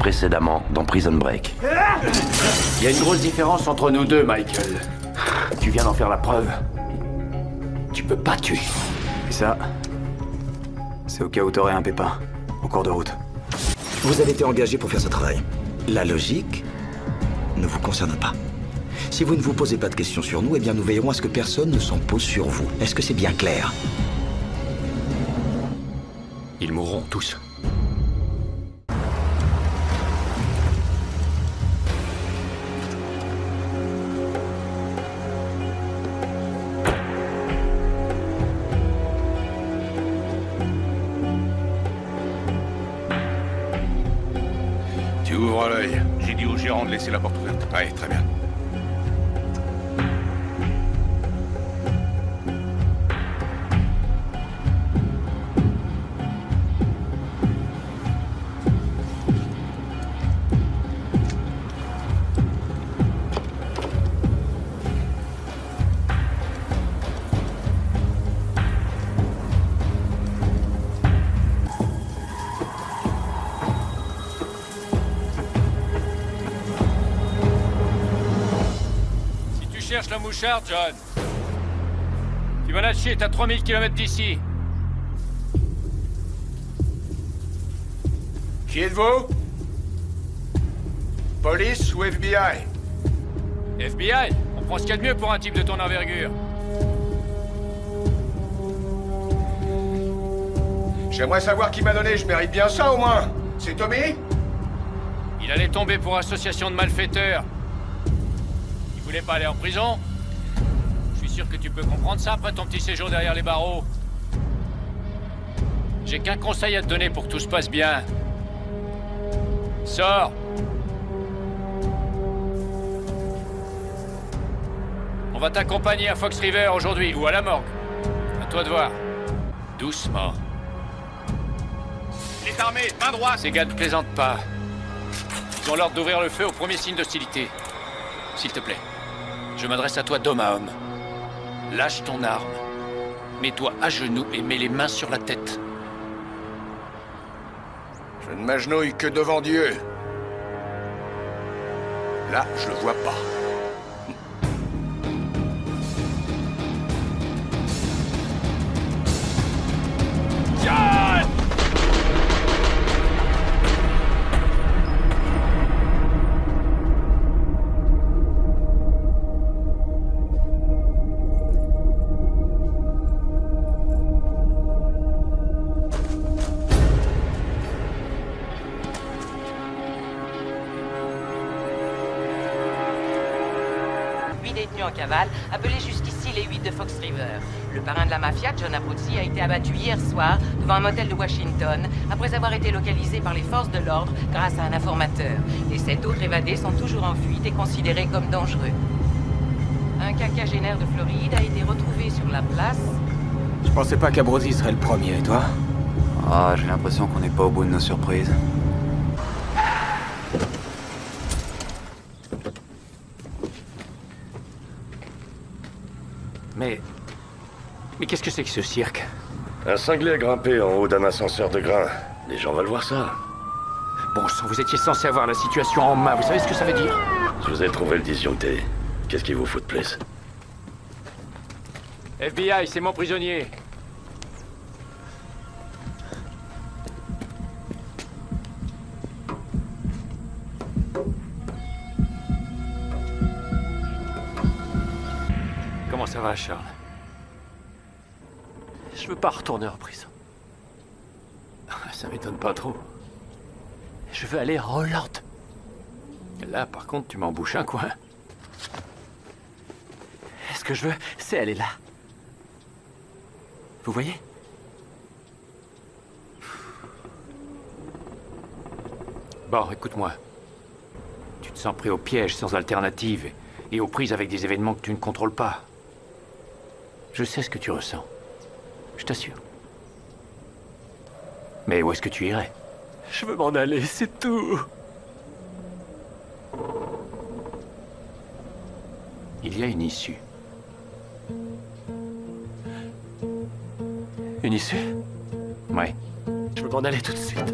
précédemment dans Prison Break. Il y a une grosse différence entre nous deux, Michael. Tu viens d'en faire la preuve. Tu peux pas tuer. Et ça, c'est au cas où t'aurais un pépin, au cours de route. Vous avez été engagé pour faire ce travail. La logique ne vous concerne pas. Si vous ne vous posez pas de questions sur nous, eh bien nous veillerons à ce que personne ne s'en pose sur vous. Est-ce que c'est bien clair? Ils mourront tous. Tu ouvres l'œil. J'ai dit au gérant de laisser la porte ouverte. Ouais, très bien. Cherche la moucharde, John. Tu vas la chier, t'as 3000 km d'ici. Qui êtes-vous? Police ou FBI? FBI, on prend ce qu'il y a de mieux pour un type de ton envergure. J'aimerais savoir qui m'a donné, je mérite bien ça au moins. C'est Tommy? Il allait tomber pour association de malfaiteurs. Il voulait pas aller en prison. Je suis sûr que tu peux comprendre ça après ton petit séjour derrière les barreaux. J'ai qu'un conseil à te donner pour que tout se passe bien. Sors! On va t'accompagner à Fox River aujourd'hui, ou à la morgue. À toi de voir. Doucement. Les armées, main droite! Ces gars ne plaisantent pas. Ils ont l'ordre d'ouvrir le feu au premier signe d'hostilité. S'il te plaît, je m'adresse à toi d'homme à homme. Lâche ton arme. Mets-toi à genoux et mets les mains sur la tête. Je ne m'agenouille que devant Dieu. Là, je le vois pas. En cavale, appelez jusqu'ici les 8 de Fox River. Le parrain de la mafia, John Abruzzi, a été abattu hier soir devant un motel de Washington après avoir été localisé par les forces de l'ordre grâce à un informateur. Les 7 autres évadés sont toujours en fuite et considérés comme dangereux. Un quinquagénaire de Floride a été retrouvé sur la place. Je pensais pas qu'Abruzzi serait le premier, et toi? Ah, j'ai l'impression qu'on n'est pas au bout de nos surprises. Mais qu'est-ce que c'est que ce cirque? Un cinglé a grimpé en haut d'un ascenseur de grains. Les gens veulent voir ça. Bon sang, vous étiez censé avoir la situation en main, vous savez ce que ça veut dire? Je vous ai trouvé le disjoncté. Qu'est-ce qui vous fout de plus? FBI, c'est mon prisonnier. Comment ça va, Charles? Je veux pas retourner en prison. Ça m'étonne pas trop. Je veux aller à Holland. Là, par contre, tu m'embouches un coin. Ce que je veux, c'est aller là. Vous voyez? Bon, écoute-moi. Tu te sens pris au piège sans alternative et aux prises avec des événements que tu ne contrôles pas. Je sais ce que tu ressens. Je t'assure. Mais où est-ce que tu irais? Je veux m'en aller, c'est tout. Il y a une issue. Une issue? Ouais. Je veux m'en aller tout de suite.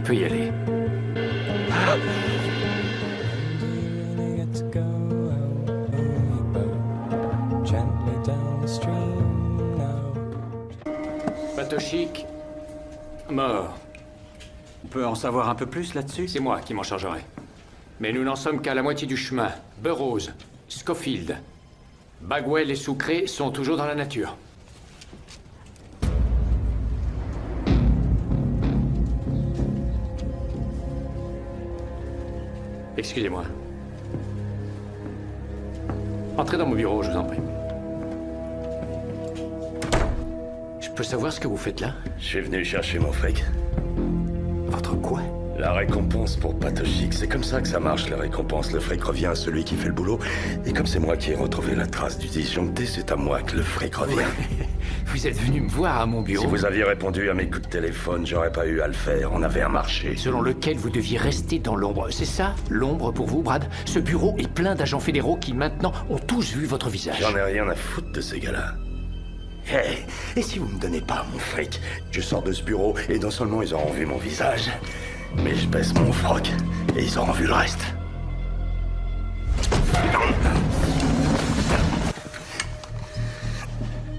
peut y aller. Patochik, mort. On peut en savoir un peu plus là-dessus? C'est moi qui m'en chargerai. Mais nous n'en sommes qu'à la moitié du chemin. Burroughs, Schofield, Bagwell et Sucre sont toujours dans la nature. Excusez-moi. Entrez dans mon bureau, je vous en prie. Je peux savoir ce que vous faites là? Je suis venu chercher mon fric. Votre quoi? La récompense pour Patochik, c'est comme ça que ça marche, les récompenses. Le fric revient à celui qui fait le boulot. Et comme c'est moi qui ai retrouvé la trace du disjoncté, c'est à moi que le fric revient. Vous êtes venu me voir à mon bureau. Si vous aviez répondu à mes coups de téléphone, j'aurais pas eu à le faire. On avait un marché. Selon lequel vous deviez rester dans l'ombre. C'est ça, l'ombre pour vous, Brad? Ce bureau est plein d'agents fédéraux qui, maintenant, ont tous vu votre visage. J'en ai rien à foutre de ces gars-là. Hey, et si vous me donnez pas mon fric, je sors de ce bureau et non seulement ils auront vu mon visage, mais je baisse mon froc et ils auront vu le reste.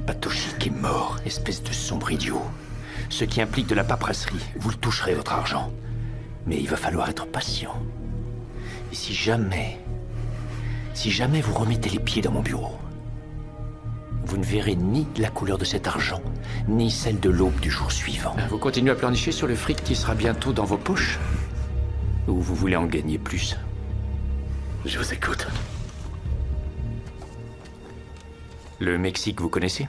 Patochik est mort, espèce de sombre idiot. Ce qui implique de la paperasserie. Vous le toucherez, votre argent. Mais il va falloir être patient. Et si jamais vous remettez les pieds dans mon bureau, vous ne verrez ni la couleur de cet argent, ni celle de l'aube du jour suivant. Vous continuez à pleurnicher sur le fric qui sera bientôt dans vos poches? Ou vous voulez en gagner plus? Je vous écoute. Le Mexique, vous connaissez?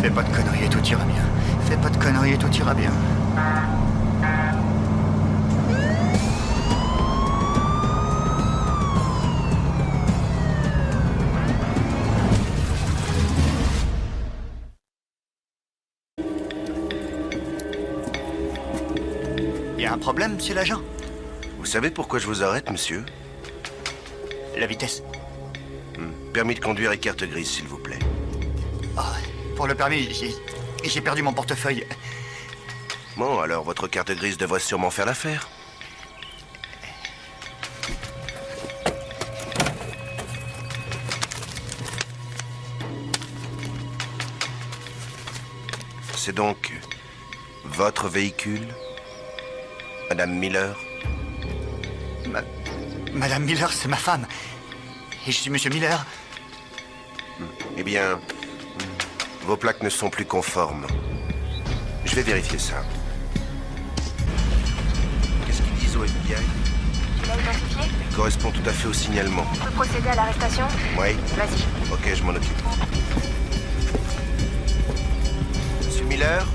Fais pas de conneries et tout ira bien. Fais pas de conneries et tout ira bien. Y a un problème, monsieur l'agent? Vous savez pourquoi je vous arrête, monsieur? La vitesse. Permis de conduire et carte grise, s'il vous plaît. Oh, pour le permis, j'ai perdu mon portefeuille. Bon, alors votre carte grise devrait sûrement faire l'affaire. C'est donc votre véhicule, Madame Miller? Madame Miller, c'est ma femme. Et je suis Monsieur Miller. Eh bien, vos plaques ne sont plus conformes. Je vais vérifier ça. Qu'est-ce qu'ils disent au FBI? Tu l'as identifié? Il correspond tout à fait au signalement. On peut procéder à l'arrestation? Oui. Vas-y. Ok, je m'en occupe. Monsieur Miller,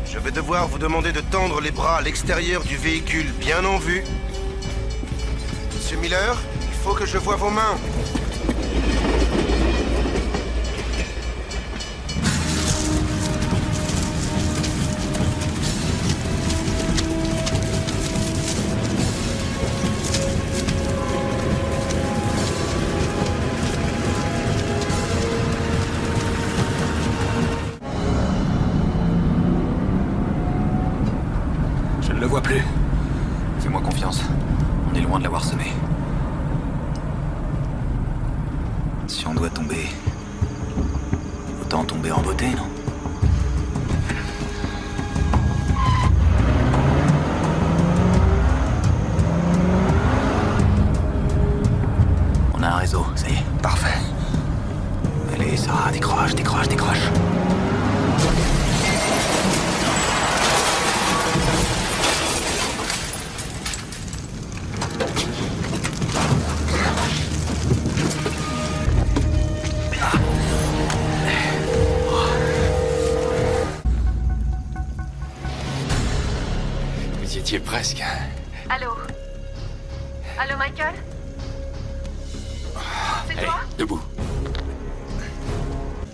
je vais devoir vous demander de tendre les bras à l'extérieur du véhicule, bien en vue. Monsieur Miller, il faut que je voie vos mains. Je ne le vois plus. Fais-moi confiance. On est loin de l'avoir semé. Si on doit tomber, autant tomber en beauté, non? On a un réseau, ça y est. Parfait. Allez, Sarah, décroche, décroche, décroche. Vous y étiez presque. Allô? Allô, Michael? C'est Allez, toi? debout.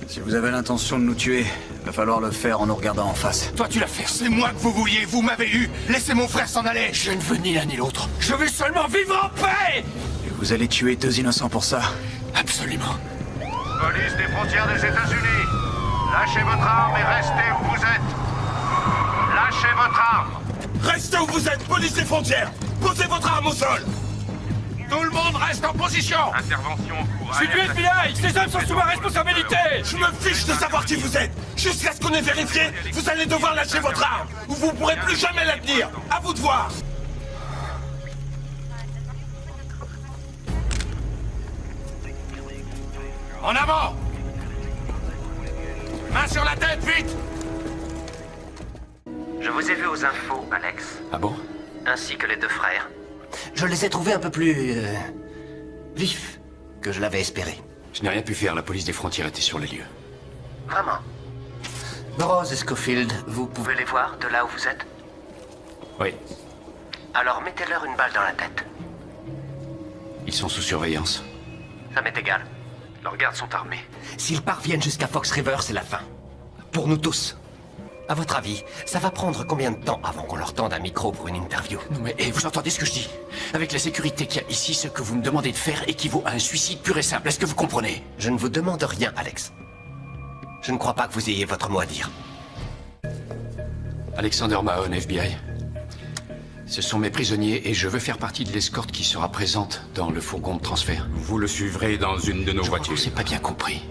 Si vous avez l'intention de nous tuer, va falloir le faire en nous regardant en face. Toi, tu l'as fait. C'est moi que vous vouliez, vous m'avez eu. Laissez mon frère s'en aller. Je ne veux ni l'un ni l'autre. Je veux seulement vivre en paix. Et Vous allez tuer 2 innocents pour ça? Absolument. Police des frontières des États-Unis. Lâchez votre arme et restez où vous êtes. Lâchez votre arme. Restez où vous êtes, police des frontières. Posez votre arme au sol. Tout le monde reste en position. Intervention pour... Je suis du FBI. Ces hommes sont sous ma responsabilité. Je me fiche de savoir qui vous êtes. Jusqu'à ce qu'on ait vérifié, vous allez devoir lâcher votre arme. Ou vous pourrez plus jamais la tenir. À vous de voir. En avant. Main sur la tête, vite. Je vous ai vu aux infos, Alex. Ah bon? Ainsi que les 2 frères. Je les ai trouvés un peu plus... vifs que je l'avais espéré. Je n'ai rien pu faire, la police des frontières était sur les lieux. Vraiment. Burroughs et Schofield, vous pouvez les voir de là où vous êtes? Oui. Alors mettez-leur une balle dans la tête. Ils sont sous surveillance. Ça m'est égal. Leurs gardes sont armés. S'ils parviennent jusqu'à Fox River, c'est la fin. Pour nous tous. À votre avis, ça va prendre combien de temps avant qu'on leur tende un micro pour une interview? Non mais, vous entendez ce que je dis? Avec la sécurité qu'il y a ici, ce que vous me demandez de faire équivaut à un suicide pur et simple. Est-ce que vous comprenez? Je ne vous demande rien, Alex. Je ne crois pas que vous ayez votre mot à dire. Alexander Mahone, FBI. Ce sont mes prisonniers et je veux faire partie de l'escorte qui sera présente dans le fourgon de transfert. Vous le suivrez dans une de nos voitures. Je n'ai pas bien compris.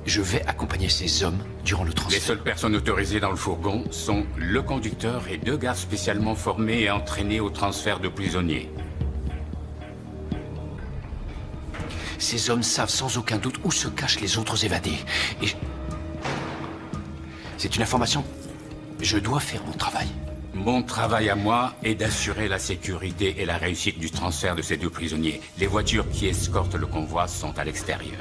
Je vais accompagner ces hommes durant le transfert. Les seules personnes autorisées dans le fourgon sont le conducteur et 2 gardes spécialement formés et entraînés au transfert de prisonniers. Ces hommes savent sans aucun doute où se cachent les autres évadés. Et c'est une information. Je dois faire mon travail. Mon travail à moi est d'assurer la sécurité et la réussite du transfert de ces 2 prisonniers. Les voitures qui escortent le convoi sont à l'extérieur.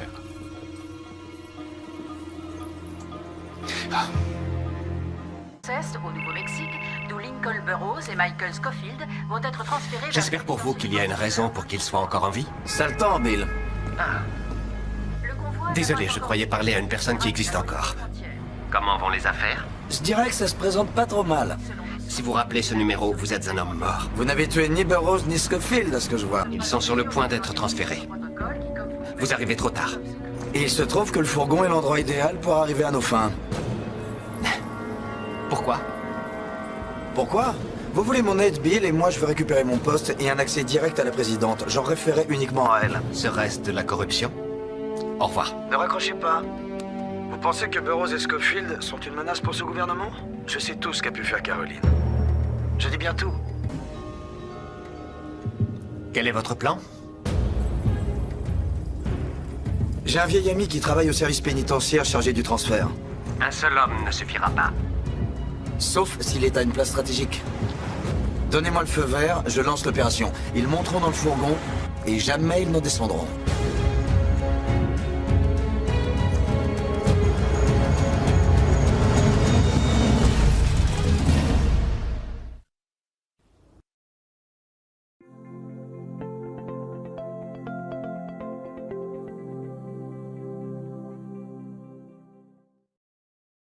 Au Nouveau-Mexique, d'où Lincoln Burroughs et Michael Schofield vont être transférés vers... J'espère pour vous qu'il y a une raison pour qu'ils soient encore en vie. Sale temps, Bill. Ah. Désolé, je croyais parler à une personne qui existe encore. Comment vont les affaires? Je dirais que ça se présente pas trop mal. Si vous rappelez ce numéro, vous êtes un homme mort. Vous n'avez tué ni Burroughs ni Schofield, à ce que je vois. Ils sont sur le point d'être transférés. Vous arrivez trop tard. Et il se trouve que le fourgon est l'endroit idéal pour arriver à nos fins. Pourquoi? Pourquoi? Vous voulez mon aide, Bill, et moi je veux récupérer mon poste et un accès direct à la présidente. J'en référais uniquement à elle. Serait-ce de la corruption? Au revoir. Ne raccrochez pas. Vous pensez que Burroughs et Schofield sont une menace pour ce gouvernement? Je sais tout ce qu'a pu faire Caroline. Je dis bien tout. Quel est votre plan? J'ai un vieil ami qui travaille au service pénitentiaire chargé du transfert. Un seul homme ne suffira pas. Sauf s'il est à une place stratégique. Donnez-moi le feu vert, je lance l'opération. Ils monteront dans le fourgon et jamais ils ne descendront.